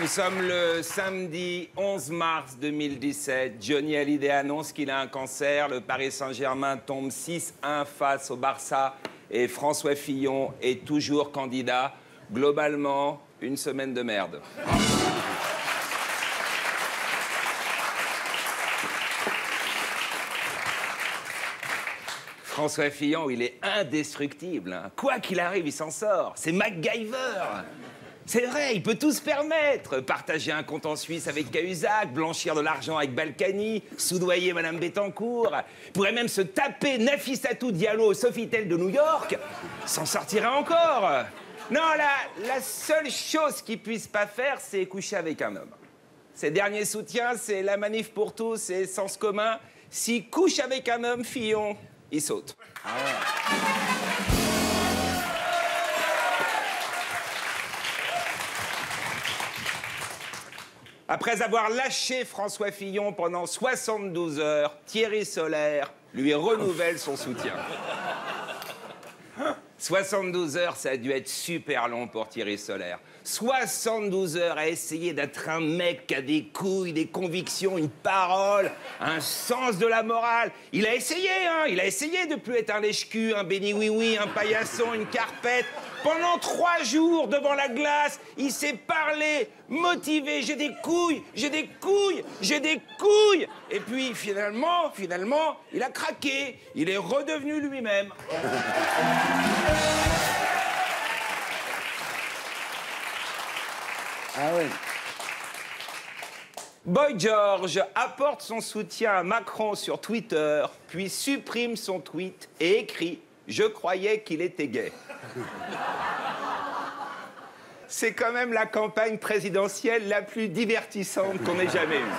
Nous sommes le samedi 11 mars 2017. Johnny Hallyday annonce qu'il a un cancer. Le Paris Saint-Germain tombe 6-1 face au Barça. Et François Fillon est toujours candidat. Globalement, une semaine de merde. François Fillon, il est indestructible. Hein. Quoi qu'il arrive, il s'en sort. C'est MacGyver. C'est vrai, il peut tout se permettre. Partager un compte en Suisse avec Cahuzac, blanchir de l'argent avec Balkany, soudoyer Madame Bettencourt. Il pourrait même se taper Nafissatou Diallo au Sofitel de New York. S'en sortirait encore. Non, la seule chose qu'il puisse pas faire, c'est coucher avec un homme. Ses derniers soutiens, c'est la manif pour tous et Sens commun. S'il couche avec un homme, Fillon, il saute. Ah ouais. Après avoir lâché François Fillon pendant 72 heures, Thierry Solère lui renouvelle son soutien. 72 heures, ça a dû être super long pour Thierry Solère. 72 heures à essayer d'être un mec qui a des couilles, des convictions, une parole, un sens de la morale. Il a essayé, hein. Il a essayé de plus être un lèche-cul, un béni-oui-oui, un paillasson, une carpette. Pendant 3 jours, devant la glace, il s'est parlé, motivé. J'ai des couilles, j'ai des couilles, j'ai des couilles. Et puis, finalement, il a craqué. Il est redevenu lui-même. Ah oui. Boy George apporte son soutien à Macron sur Twitter, puis supprime son tweet et écrit « Je croyais qu'il était gay ». C'est quand même la campagne présidentielle la plus divertissante qu'on ait jamais eue.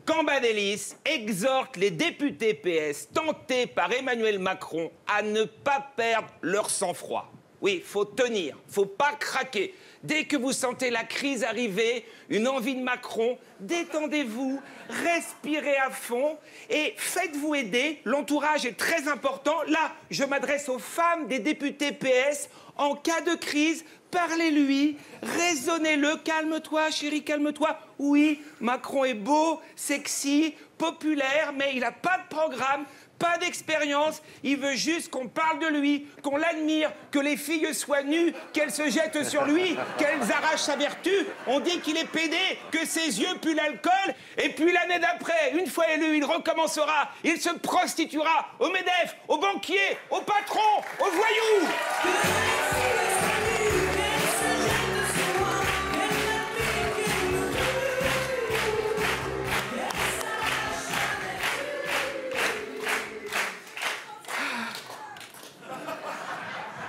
Cambadélis exhorte les députés PS tentés par Emmanuel Macron à ne pas perdre leur sang-froid. Oui, faut tenir, faut pas craquer. Dès que vous sentez la crise arriver, une envie de Macron, détendez-vous, respirez à fond et faites-vous aider. L'entourage est très important. Là, je m'adresse aux femmes des députés PS. En cas de crise, parlez-lui, raisonnez-le. Calme-toi, chérie, calme-toi. Oui, Macron est beau, sexy, populaire, mais il n'a pas de programme. Pas d'expérience, il veut juste qu'on parle de lui, qu'on l'admire, que les filles soient nues, qu'elles se jettent sur lui, qu'elles arrachent sa vertu. On dit qu'il est pédé, que ses yeux puent l'alcool, et puis l'année d'après, une fois élu, il recommencera, il se prostituera au MEDEF, aux banquiers, aux patrons, aux voyous.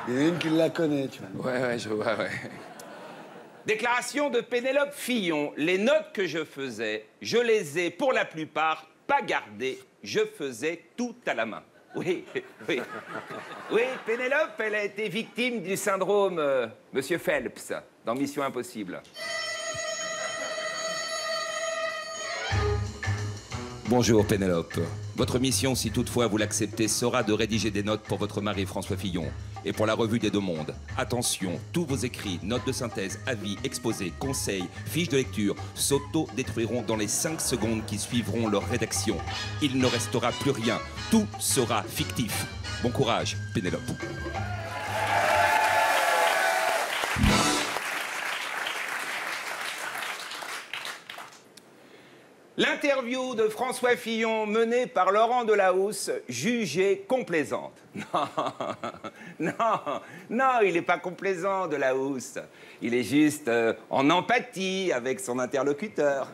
Il y en a une qui la connaît, tu vois. Ouais, je vois, ouais. Déclaration de Pénélope Fillon. Les notes que je faisais, je les ai pour la plupart pas gardées. Je faisais tout à la main. Oui. Oui, Pénélope, elle a été victime du syndrome Monsieur Phelps dans Mission Impossible. Bonjour Pénélope. Votre mission, si toutefois vous l'acceptez, sera de rédiger des notes pour votre mari François Fillon et pour la revue des Deux Mondes. Attention, tous vos écrits, notes de synthèse, avis, exposés, conseils, fiches de lecture s'auto-détruiront dans les 5 secondes qui suivront leur rédaction. Il ne restera plus rien. Tout sera fictif. Bon courage, Pénélope. L'interview de François Fillon menée par Laurent Delahousse, jugée complaisante. Non, il n'est pas complaisant, Delahousse. Il est juste en empathie avec son interlocuteur.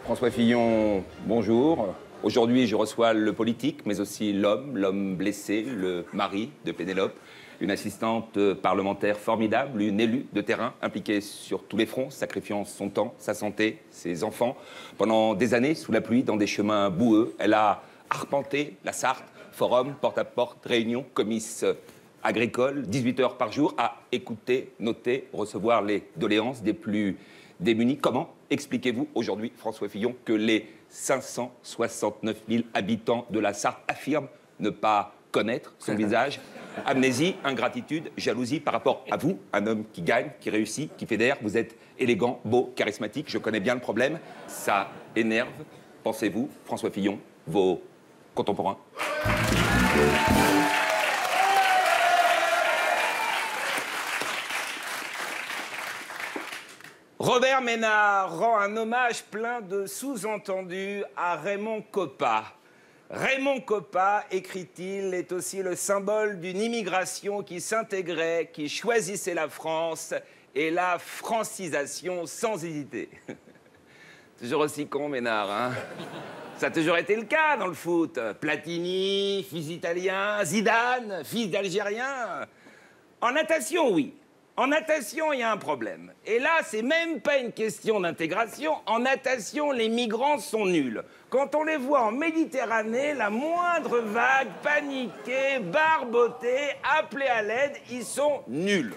François Fillon, bonjour. Aujourd'hui, je reçois le politique, mais aussi l'homme blessé, le mari de Pénélope. Une assistante parlementaire formidable, une élue de terrain impliquée sur tous les fronts, sacrifiant son temps, sa santé, ses enfants. Pendant des années, sous la pluie, dans des chemins boueux, elle a arpenté la Sarthe, forum, porte-à-porte, réunions, comices agricoles, 18 heures par jour, à écouter, noter, recevoir les doléances des plus démunis. Comment expliquez-vous aujourd'hui, François Fillon, que les 569 000 habitants de la Sarthe affirment ne pas connaître son visage? Amnésie, ingratitude, jalousie par rapport à vous, un homme qui gagne, qui réussit, qui fédère. Vous êtes élégant, beau, charismatique. Je connais bien le problème. Ça énerve, pensez-vous, François Fillon, vos contemporains? Robert Ménard rend un hommage plein de sous-entendus à Raymond Coppa. Raymond Coppa, écrit-il, est aussi le symbole d'une immigration qui s'intégrait, qui choisissait la France et la francisation sans hésiter. Toujours aussi con, Ménard, hein? Ça a toujours été le cas dans le foot. Platini, fils italien, Zidane, fils d'Algérien. En natation, oui. En natation, il y a un problème. Et là, c'est même pas une question d'intégration. En natation, les migrants sont nuls. Quand on les voit en Méditerranée, la moindre vague, paniquée, barbotée, appelée à l'aide, ils sont nuls.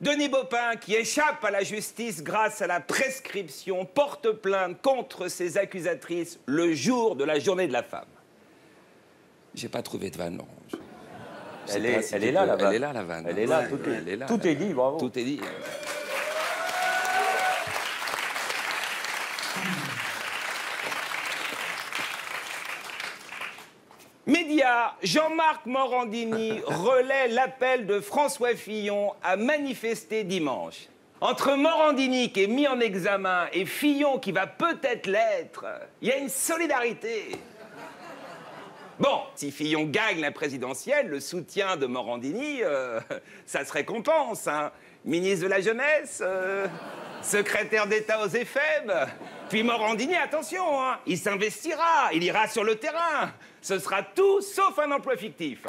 Denis Baupin, qui échappe à la justice grâce à la prescription, porte plainte contre ses accusatrices le jour de la journée de la femme. J'ai pas trouvé de vanne, Laurent. Elle est là, la vanne. Elle est là, la vanne. Elle est là, tout est dit, bravo. Tout est dit. Média, Jean-Marc Morandini relaie l'appel de François Fillon à manifester dimanche. Entre Morandini qui est mis en examen et Fillon qui va peut-être l'être, il y a une solidarité. Bon, si Fillon gagne la présidentielle, le soutien de Morandini, ça se récompense, hein. Ministre de la Jeunesse, secrétaire d'État aux EFEB. Puis Morandini, attention, hein, il s'investira, il ira sur le terrain. Ce sera tout sauf un emploi fictif.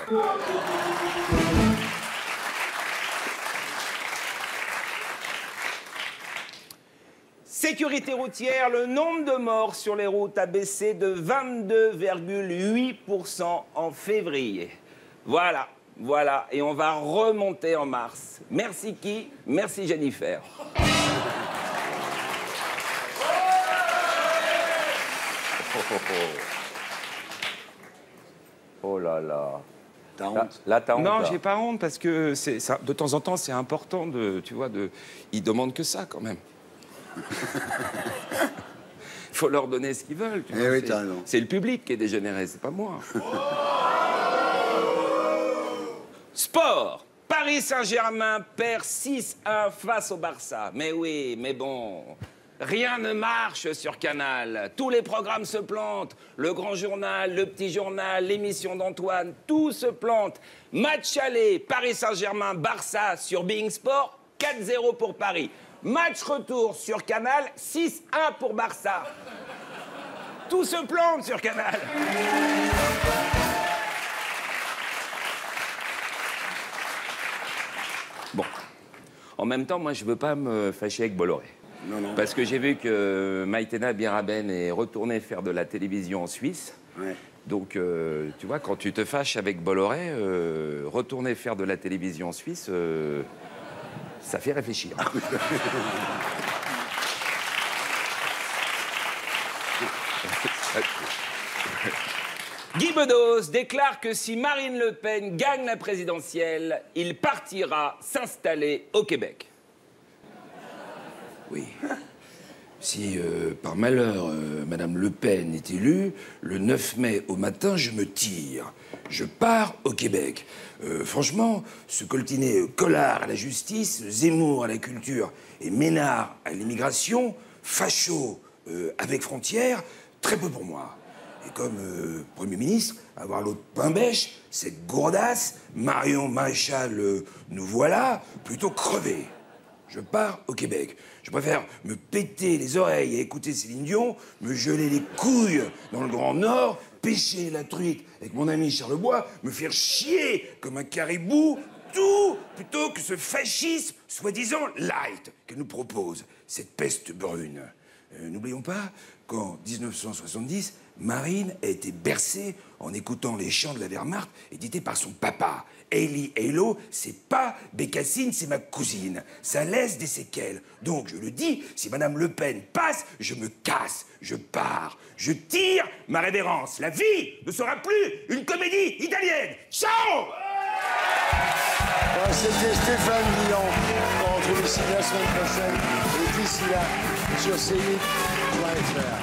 Sécurité routière, le nombre de morts sur les routes a baissé de 22,8% en février. Voilà, voilà, et on va remonter en mars. Merci qui? Merci Jennifer. Oh là là. T'as honte? Là, t'as honte. Non, là. j'ai pas honte parce que ça, de temps en temps, c'est important de, tu vois, ils demandent que ça quand même. Il faut leur donner ce qu'ils veulent. Eh oui, t'as raison. C'est le public qui est dégénéré, c'est pas moi. Sport. Paris Saint-Germain perd 6-1 face au Barça. Mais oui, mais bon. Rien ne marche sur Canal. Tous les programmes se plantent. Le Grand Journal, le Petit Journal, l'émission d'Antoine, tout se plante. Match aller, Paris Saint-Germain, Barça sur Bein Sport, 4-0 pour Paris. Match retour sur Canal, 6-1 pour Barça. Tout se plante sur Canal. Bon. En même temps, moi, je veux pas me fâcher avec Bolloré. Non, non. Parce que j'ai vu que Maïtena Biraben est retournée faire de la télévision en Suisse. Ouais. Donc, tu vois, quand tu te fâches avec Bolloré, retourner faire de la télévision en Suisse, ça fait réfléchir. Guy Bedos déclare que si Marine Le Pen gagne la présidentielle, il partira s'installer au Québec. Oui. Si, par malheur, Madame Le Pen est élue, le 9 mai au matin, je me tire. Je pars au Québec. Franchement, se coltiner Collard à la justice, Zemmour à la culture et Ménard à l'immigration, facho avec frontières, très peu pour moi. Et comme Premier ministre, avoir l'autre pain bêche, cette gourdasse, Marion Maréchal, nous voilà, plutôt crevé. Je pars au Québec. Je préfère me péter les oreilles à écouter Céline Dion, me geler les couilles dans le Grand Nord, pêcher la truite avec mon ami Charlebois, me faire chier comme un caribou, tout plutôt que ce fascisme soi-disant light que nous propose cette peste brune. N'oublions pas qu'en 1970, Marine a été bercée en écoutant les chants de la Wehrmacht édités par son papa. Hailey Halo, c'est pas Bécassine, c'est ma cousine. Ça laisse des séquelles. Donc, je le dis, si Madame Le Pen passe, je me casse, je pars, je tire ma révérence. La vie ne sera plus une comédie italienne. Ciao! C'était Stéphane Guillon. On retrouve ici la semaine prochaine. Et d'ici là, sur CNIT.fr.